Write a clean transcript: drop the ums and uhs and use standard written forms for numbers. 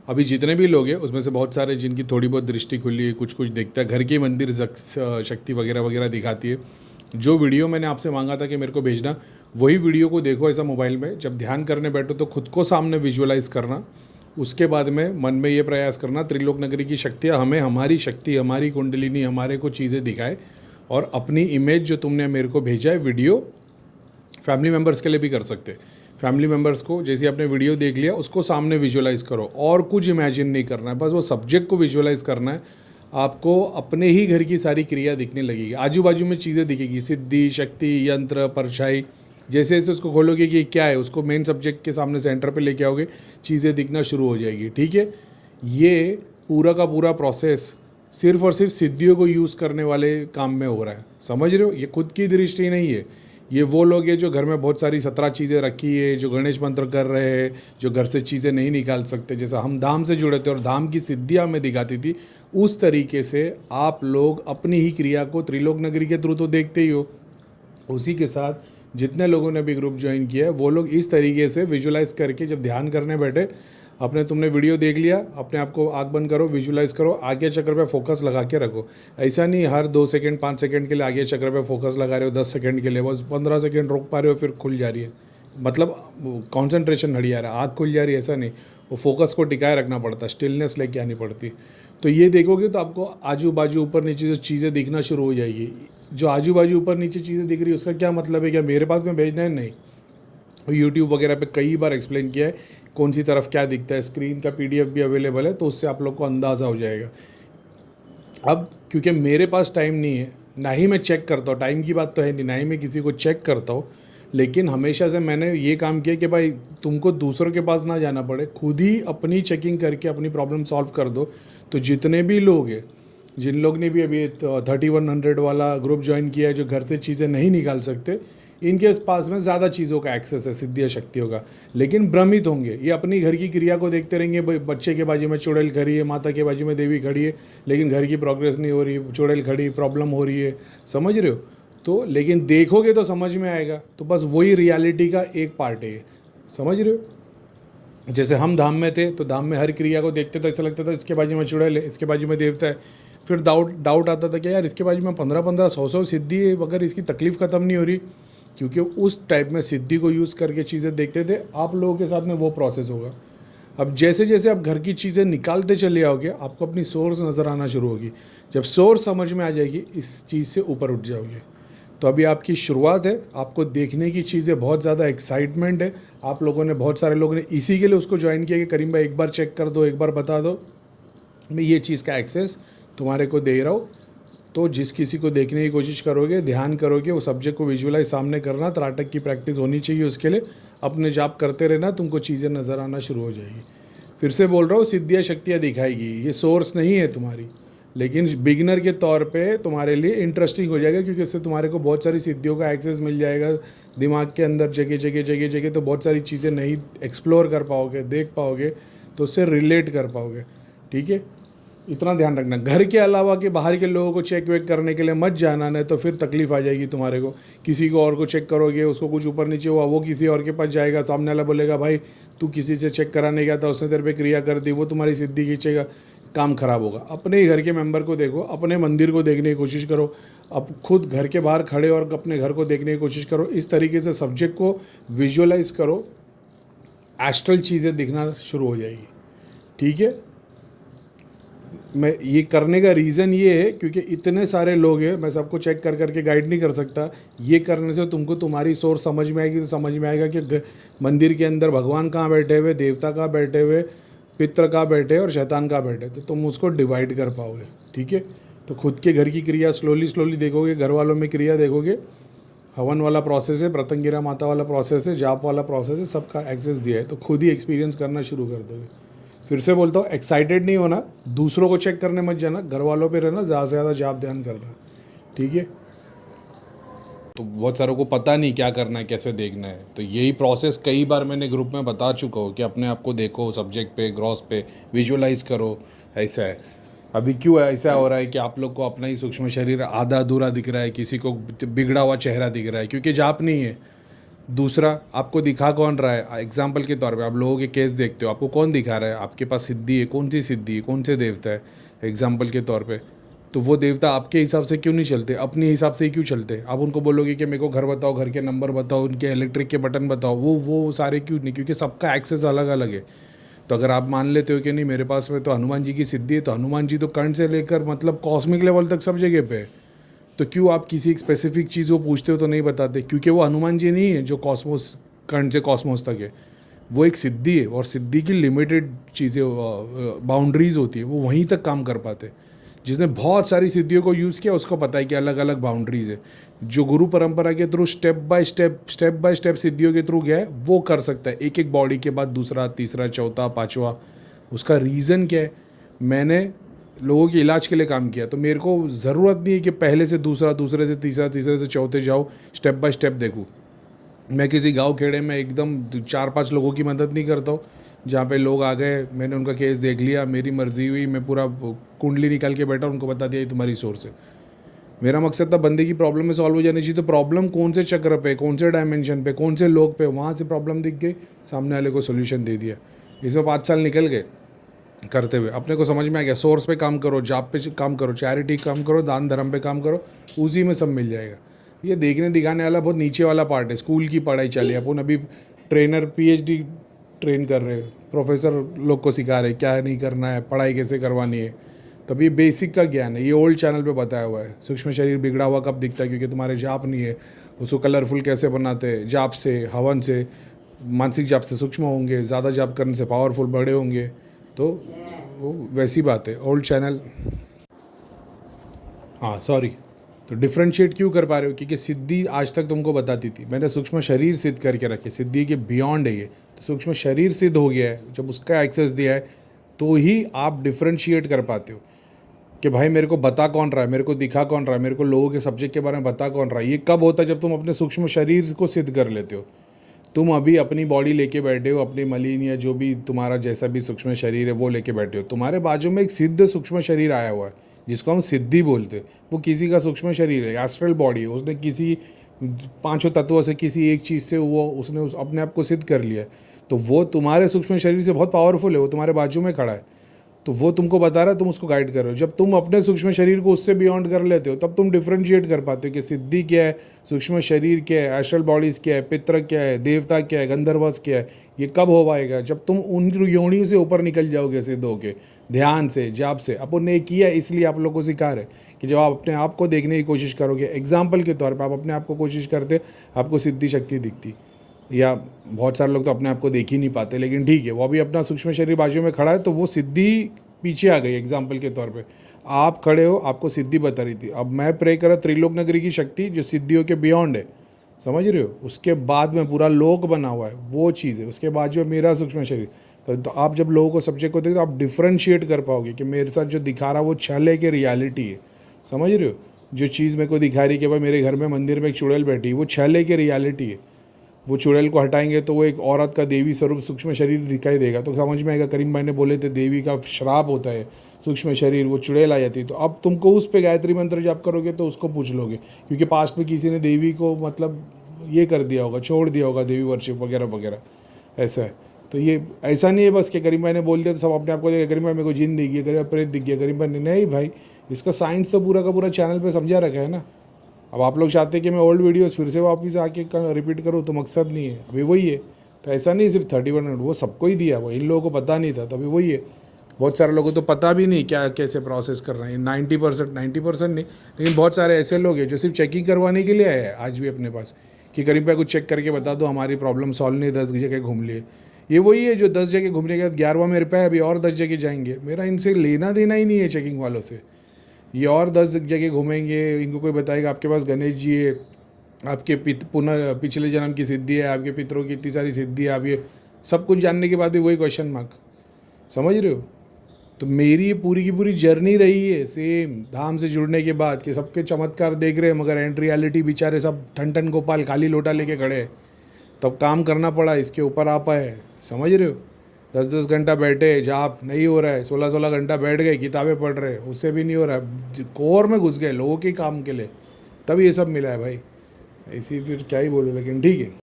अभी जितने भी लोग हैं उसमें से बहुत सारे जिनकी थोड़ी बहुत दृष्टि खुली है, कुछ कुछ देखता है, घर के मंदिर शक्ति वगैरह वगैरह दिखाती है। जो वीडियो मैंने आपसे मांगा था कि मेरे को भेजना, वही वीडियो को देखो ऐसा मोबाइल में। जब ध्यान करने बैठो तो खुद को सामने विजुअलाइज करना। उसके बाद में मन में ये प्रयास करना, त्रिलोक नगरी की शक्तियाँ हमें, हमारी शक्ति, हमारी कुंडलिनी हमारे को चीज़ें दिखाए। और अपनी इमेज जो तुमने मेरे को भेजा है वीडियो, फैमिली मेम्बर्स के लिए भी कर सकते। फैमिली मेम्बर्स को जैसे आपने वीडियो देख लिया उसको सामने विजुअलाइज करो, और कुछ इमेजिन नहीं करना है, बस वो सब्जेक्ट को विजुअलाइज करना है। आपको अपने ही घर की सारी क्रिया दिखने लगेगी, आजू बाजू में चीज़ें दिखेगी, सिद्धि, शक्ति, यंत्र, परछाई। जैसे जैसे उसको खोलोगे कि क्या है, उसको मेन सब्जेक्ट के सामने सेंटर पे लेके आओगे, चीज़ें दिखना शुरू हो जाएगी। ठीक है, ये पूरा का पूरा प्रोसेस सिर्फ और सिर्फ सिद्धियों को यूज़ करने वाले काम में हो रहा है, समझ रहे हो। ये खुद की दृष्टि नहीं है। ये वो लोग हैं जो घर में बहुत सारी 17 चीज़ें रखी है, जो गणेश मंत्र कर रहे हैं, जो घर से चीज़ें नहीं निकाल सकते। जैसा हम धाम से जुड़े थे और धाम की सिद्धियाँ हमें दिखाती थी, उस तरीके से आप लोग अपनी ही क्रिया को त्रिलोक नगरी के थ्रू तो देखते ही हो। उसी के साथ जितने लोगों ने भी ग्रुप ज्वाइन किया है वो लोग इस तरीके से विजुलाइज करके जब ध्यान करने बैठे, अपने तुमने वीडियो देख लिया, अपने आप को आँख बंद करो, विजुलाइज करो, आगे चक्र पे फोकस लगा के रखो। ऐसा नहीं हर 2 सेकंड 5 सेकंड के लिए आगे चक्र पे फोकस लगा रहे हो, 10 सेकंड के लिए, बस 15 सेकंड रोक पा रहे हो फिर खुल जा रही है, मतलब कॉन्सेंट्रेशन हट जा रहा है, आँख खुल जा रही है, ऐसा नहीं। वो फोकस को टिकाए रखना पड़ता, स्टिलनेस लेके आनी पड़ती। तो ये देखोगे तो आपको आजू बाजू ऊपर नीचे जो चीज़ें दिखना शुरू हो जाएगी। जो आजू बाजू ऊपर नीचे चीज़ें दिख रही है उसका क्या मतलब है, क्या मेरे पास में भेजना है? नहीं। यूट्यूब वगैरह पे कई बार एक्सप्लेन किया है कौन सी तरफ क्या दिखता है, स्क्रीन का पीडीएफ भी अवेलेबल है, तो उससे आप लोग को अंदाज़ा हो जाएगा। अब क्योंकि मेरे पास टाइम नहीं है, ना ही मैं चेक करता हूँ, टाइम की बात तो है नहीं, ना ही मैं किसी को चेक करता हूँ, लेकिन हमेशा से मैंने ये काम किया कि भाई तुमको दूसरों के पास ना जाना पड़े, खुद ही अपनी चेकिंग करके अपनी प्रॉब्लम सॉल्व कर दो। तो जितने भी लोग हैं, जिन लोग ने भी अभी 3100 वाला ग्रुप ज्वाइन किया है, जो घर से चीज़ें नहीं निकाल सकते, इनके पास में ज़्यादा चीज़ों का एक्सेस है, सिद्धियों शक्तियों का, लेकिन भ्रमित होंगे। ये अपनी घर की क्रिया को देखते रहेंगे, भाई बच्चे के बाजू में चुड़ैल खड़ी है, माता के बाजू में देवी खड़ी है, लेकिन घर की प्रोग्रेस नहीं हो रही, चुड़ैल खड़ी, प्रॉब्लम हो रही है, समझ रहे हो। तो लेकिन देखोगे तो समझ में आएगा। तो बस वही रियलिटी का एक पार्ट है, समझ रहे हो। जैसे हम धाम में थे तो धाम में हर क्रिया को देखते थे, ऐसा लगता था इसके बाजू में चुड़ैल है, इसके बाजू में देवता है। फिर डाउट आता था कि यार इसके बाजू में 15-15 100 सिद्धि है, अगर इसकी तकलीफ़ ख़त्म नहीं हो रही, क्योंकि उस टाइप में सिद्धि को यूज़ करके चीज़ें देखते थे। आप लोगों के साथ में वो प्रोसेस होगा। अब जैसे जैसे आप घर की चीज़ें निकालते चले आओगे, आपको अपनी सोर्स नज़र आना शुरू होगी। जब सोर्स समझ में आ जाएगी, इस चीज़ से ऊपर उठ जाओगे। तो अभी आपकी शुरुआत है, आपको देखने की चीज़ें बहुत ज़्यादा एक्साइटमेंट है। आप लोगों ने, बहुत सारे लोगों ने इसी के लिए उसको ज्वाइन किया कि करीम भाई एक बार चेक कर दो, एक बार बता दो, मैं ये चीज़ का एक्सेस तुम्हारे को दे रहा हूँ। तो जिस किसी को देखने की कोशिश करोगे, ध्यान करोगे, वो सब्जेक्ट को विजुअलाइज सामने करना, त्राटक की प्रैक्टिस होनी चाहिए उसके लिए, अपने जाप करते रहना, तुमको चीज़ें नज़र आना शुरू हो जाएगी। फिर से बोल रहा हूँ, सिद्धियाँ शक्तियाँ दिखाएगी, ये सोर्स नहीं है तुम्हारी, लेकिन बिगिनर के तौर पे तुम्हारे लिए इंटरेस्टिंग हो जाएगा, क्योंकि इससे तुम्हारे को बहुत सारी सिद्धियों का एक्सेस मिल जाएगा दिमाग के अंदर, जगह जगह जगह जगह। तो बहुत सारी चीज़ें नहीं एक्सप्लोर कर पाओगे, देख पाओगे, तो उससे रिलेट कर पाओगे। ठीक है, इतना ध्यान रखना। घर के अलावा कि बाहर के लोगों को चेक वेक करने के लिए मत जाना, नहीं तो फिर तकलीफ आ जाएगी तुम्हारे को। किसी को और को चेक करोगे, उसको कुछ ऊपर नीचे हुआ, वो किसी और के पास जाएगा, सामने वाला बोलेगा भाई तू किसी से चेक कराने गया था, उसने तेरे पे क्रिया कर दी, वो तुम्हारी सिद्धि खींचेगा, काम खराब होगा। अपने ही घर के मेंबर को देखो, अपने मंदिर को देखने की कोशिश करो, अब खुद घर के बाहर खड़े और अपने घर को देखने की कोशिश करो। इस तरीके से सब्जेक्ट को विजुअलाइज करो, एस्ट्रल चीज़ें दिखना शुरू हो जाएगी। ठीक है, मैं ये करने का रीज़न ये है क्योंकि इतने सारे लोग हैं, मैं सबको चेक कर करके गाइड नहीं कर सकता। ये करने से तुमको तुम्हारी सोर्स समझ में आएगी, तो समझ में आएगा कि मंदिर के अंदर भगवान कहाँ बैठे हुए, देवता कहाँ बैठे हुए, पितर कहाँ बैठे और शैतान कहाँ बैठे, तो तुम उसको डिवाइड कर पाओगे। ठीक है, तो खुद के घर की क्रिया स्लोली स्लोली देखोगे, घर वालों में क्रिया देखोगे, हवन वाला प्रोसेस है, प्रतंगिरा माता वाला प्रोसेस है, जाप वाला प्रोसेस है, सबका एक्सेस दिया है, तो खुद ही एक्सपीरियंस करना शुरू कर दोगे। फिर से बोलता हूँ, एक्साइटेड नहीं होना, दूसरों को चेक करने मत जाना, घर वालों पे रहना, ज़्यादा से ज़्यादा जाप ध्यान करना। ठीक है, तो बहुत सारों को पता नहीं क्या करना है, कैसे देखना है। तो यही प्रोसेस कई बार मैंने ग्रुप में बता चुका हूँ कि अपने आप को देखो, सब्जेक्ट पे, ग्रॉस पे विजुअलाइज करो। ऐसा है। अभी क्यों ऐसा हो रहा है कि आप लोग को अपना ही सूक्ष्म शरीर आधा अधूरा दिख रहा है, किसी को बिगड़ा हुआ चेहरा दिख रहा है, क्योंकि जाप नहीं है। दूसरा, आपको दिखा कौन रहा है? एग्जाम्पल के तौर पे आप लोगों के केस देखते हो, आपको कौन दिखा रहा है? आपके पास सिद्धि है, कौन सी सिद्धि है, कौन से देवता है एग्जाम्पल के तौर पे? तो वो देवता आपके हिसाब से क्यों नहीं चलते, अपने हिसाब से ही क्यों चलते? आप उनको बोलोगे कि मेरे को घर बताओ, घर के नंबर बताओ, उनके इलेक्ट्रिक के बटन बताओ, वो सारे क्यों नहीं? क्योंकि सबका एक्सेस अलग अलग है। तो अगर आप मान लेते हो कि नहीं मेरे पास में तो हनुमान जी की सिद्धि है, तो हनुमान जी तो कर्ण से लेकर मतलब कॉस्मिक लेवल तक सब जगह पे है, तो क्यों आप किसी एक स्पेसिफिक चीज़ को पूछते हो तो नहीं बताते? क्योंकि वो हनुमान जी नहीं है जो कॉस्मोस, कर्ण से कॉस्मोस तक है। वो एक सिद्धि है, और सिद्धि की लिमिटेड चीज़ें, बाउंड्रीज होती है, वो वहीं तक काम कर पाते। जिसने बहुत सारी सिद्धियों को यूज़ किया उसको पता है कि अलग अलग बाउंड्रीज है। जो गुरु परंपरा के थ्रू स्टेप बाय स्टेप सिद्धियों के थ्रू गया है वो कर सकता है, एक एक बॉडी के बाद दूसरा, तीसरा, चौथा, पाँचवा। उसका रीज़न क्या है? मैंने लोगों के इलाज के लिए काम किया, तो मेरे को ज़रूरत नहीं है कि पहले से दूसरा, दूसरे से तीसरा, तीसरे से चौथे जाओ, स्टेप बाय स्टेप देखूँ। मैं किसी गांव खेड़े में एकदम 4-5 लोगों की मदद नहीं करता हूँ, जहाँ पे लोग आ गए, मैंने उनका केस देख लिया, मेरी मर्जी हुई, मैं पूरा कुंडली निकाल के बैठा, उनको बता दिया ये तुम्हारी सोर्स है। मेरा मकसद था बंदे की प्रॉब्लम में सॉल्व हो जानी चाहिए। तो प्रॉब्लम कौन से चक्र पे, कौन से डायमेंशन पे, कौन से लोग पे, वहाँ से प्रॉब्लम दिख गई, सामने वाले को सोल्यूशन दे दिया। इसमें 5 साल निकल गए करते हुए, अपने को समझ में आ गया सोर्स पे काम करो, जॉब पे काम करो, चैरिटी काम करो, दान धर्म पे काम करो, उसी में सब मिल जाएगा। ये देखने दिखाने वाला बहुत नीचे वाला पार्ट है। स्कूल की पढ़ाई चली, अपन अभी ट्रेनर पीएचडी ट्रेन कर रहे हैं, प्रोफेसर लोग को सिखा रहे क्या नहीं करना है, पढ़ाई कैसे करवानी है। तब ये बेसिक का ज्ञान है, ये ओल्ड चैनल पे बताया हुआ है। सूक्ष्म शरीर बिगड़ा हुआ कब दिखता है? क्योंकि तुम्हारे जाप नहीं है। उसको कलरफुल कैसे बनाते हैं? जाप से, हवन से, मानसिक जाप से सूक्ष्म होंगे, ज़्यादा जाप करने से पावरफुल बड़े होंगे। तो वो वैसी बात है, ओल्ड चैनल। हाँ सॉरी। तो डिफ्रेंशिएट क्यों कर पा रहे हो? क्योंकि सिद्धि आज तक तुमको बताती थी, मैंने सूक्ष्म शरीर सिद्ध करके रखे, सिद्धि के बियॉन्ड है ये। तो सूक्ष्म शरीर सिद्ध हो गया है, जब उसका एक्सेस दिया है तो ही आप डिफ्रेंशिएट कर पाते हो कि भाई मेरे को बता कौन रहा है, मेरे को दिखा कौन रहा है, मेरे को लोगों के सब्जेक्ट के बारे में बता कौन रहा है। ये कब होता है? जब तुम अपने सूक्ष्म शरीर को सिद्ध कर लेते हो। तुम अभी अपनी बॉडी लेके बैठे हो, अपनी मलिन या जो भी तुम्हारा जैसा भी सूक्ष्म शरीर है वो लेके बैठे हो। तुम्हारे बाजू में एक सिद्ध सूक्ष्म शरीर आया हुआ है जिसको हम सिद्धि बोलते हैं। वो किसी का सूक्ष्म शरीर है, एस्ट्रल बॉडी है, उसने किसी 5 तत्वों से, किसी एक चीज़ से वो उसने अपने आप को सिद्ध कर लिया है। तो वो तुम्हारे सूक्ष्म शरीर से बहुत पावरफुल है, वो तुम्हारे बाजू में खड़ा है, तो वो तुमको बता रहा है, तुम उसको गाइड कर रहे हो। जब तुम अपने सूक्ष्म शरीर को उससे बियॉन्ड कर लेते हो तब तुम डिफ्रेंशिएट कर पाते हो कि सिद्धि क्या है, सूक्ष्म शरीर क्या है, एस्ट्रल बॉडीज़ क्या है, पितृ क्या है, देवता क्या है, गंधर्वस क्या है। ये कब हो पाएगा? जब तुम उन योनियों से ऊपर निकल जाओगे सिद्ध होके, ध्यान से, जाप से। अपन ने किया, इसलिए आप लोगों को सिखा रहे कि जब आप अपने आप को देखने की कोशिश करोगे, एग्जाम्पल के तौर पर आप अपने आप को कोशिश करते, आपको सिद्धि शक्ति दिखती। या बहुत सारे लोग तो अपने आप को देख ही नहीं पाते, लेकिन ठीक है, वो अभी अपना सूक्ष्म शरीर बाजू में खड़ा है तो वो सिद्धि पीछे आ गई। एग्जाम्पल के तौर पे आप खड़े हो, आपको सिद्धि बता रही थी। अब मैं प्रे करा त्रिलोक नगरी की शक्ति जो सिद्धियों के बियॉन्ड है, समझ रहे हो? उसके बाद में पूरा लोक बना हुआ है, वो चीज़ है। उसके बाद जो मेरा सूक्ष्म शरीर, तो आप जब लोगों को सब्जेक्ट को देखते तो आप डिफ्रेंशिएट कर पाओगे कि मेरे साथ जो दिखा रहा वो छल है कि रियलिटी है। समझ रहे हो? जो चीज़ मेरे को दिखा रही कि भाई मेरे घर में मंदिर में एक चुड़ैल बैठी, वो छल है कि रियलिटी है। वो चुड़ैल को हटाएंगे तो वो एक औरत का देवी स्वरूप सूक्ष्म शरीर दिखाई देगा, तो समझ में आएगा। करीम भाई ने बोले थे देवी का श्राप होता है सूक्ष्म शरीर, वो चुड़ैल आ जाती है। तो अब तुमको उस पे गायत्री मंत्र जाप करोगे तो उसको पूछ लोगे, क्योंकि पास्ट में किसी ने देवी को मतलब ये कर दिया होगा, छोड़ दिया होगा, देवी वर्शिप वगैरह वगैरह, ऐसा है। तो ये ऐसा नहीं है बस कि करीम भाई ने बोल दिया तो सब अपने आप को देगा, करीम भाई मेरे को जिन दिख गया, करीम प्रेत दिख गया, करीम भाई ने, नहीं भाई, इसका साइंस तो पूरा का पूरा चैनल पे समझा रखा है ना। अब आप लोग चाहते हैं कि मैं ओल्ड वीडियोस फिर से वापस आके रिपीट करूँ, तो मकसद नहीं है, अभी वही है। तो ऐसा नहीं सिर्फ 31 मिनट वो सबको ही दिया, वो इन लोगों को पता नहीं था, तो अभी वही है। बहुत सारे लोगों को तो पता भी नहीं क्या कैसे प्रोसेस कर रहे हैं। 90% नहीं, लेकिन बहुत सारे ऐसे लोग हैं जो सिर्फ चेकिंग करवाने के लिए आए हैं आज भी अपने पास, कि करीब पे कुछ चेक करके बता दो, हमारी प्रॉब्लम सॉल्व नहीं, 10 जगह घूम लिए। ये वही है जो 10 जगह घूमने के बाद 11वां मेरे पे है, अभी और 10 जगह जाएंगे। मेरा इनसे लेना देना ही नहीं है चेकिंग वालों से। ये और 10 जगह घूमेंगे, इनको कोई बताएगा आपके पास गणेश जी है, आपके पुनः पिछले जन्म की सिद्धि है, आपके पितरों की इतनी सारी सिद्धि है। आप ये सब कुछ जानने के बाद भी वही क्वेश्चन मार्क, समझ रहे हो? तो मेरी ये पूरी की पूरी जर्नी रही है सेम धाम से जुड़ने के बाद, कि सबके चमत्कार देख रहे हैं मगर एंड रियलिटी बेचारे सब ठन ठन गोपाल खाली लोटा लेके खड़े हैं। तब काम करना पड़ा, इसके ऊपर आ पाए, समझ रहे हो? 10-10 घंटा बैठे, जाप नहीं हो रहा है, 16-16 घंटा बैठ गए किताबें पढ़ रहे, उससे भी नहीं हो रहा है, कोर में घुस गए लोगों के काम के लिए, तब ये सब मिला है भाई। ऐसी फिर क्या ही बोलो, लेकिन ठीक है।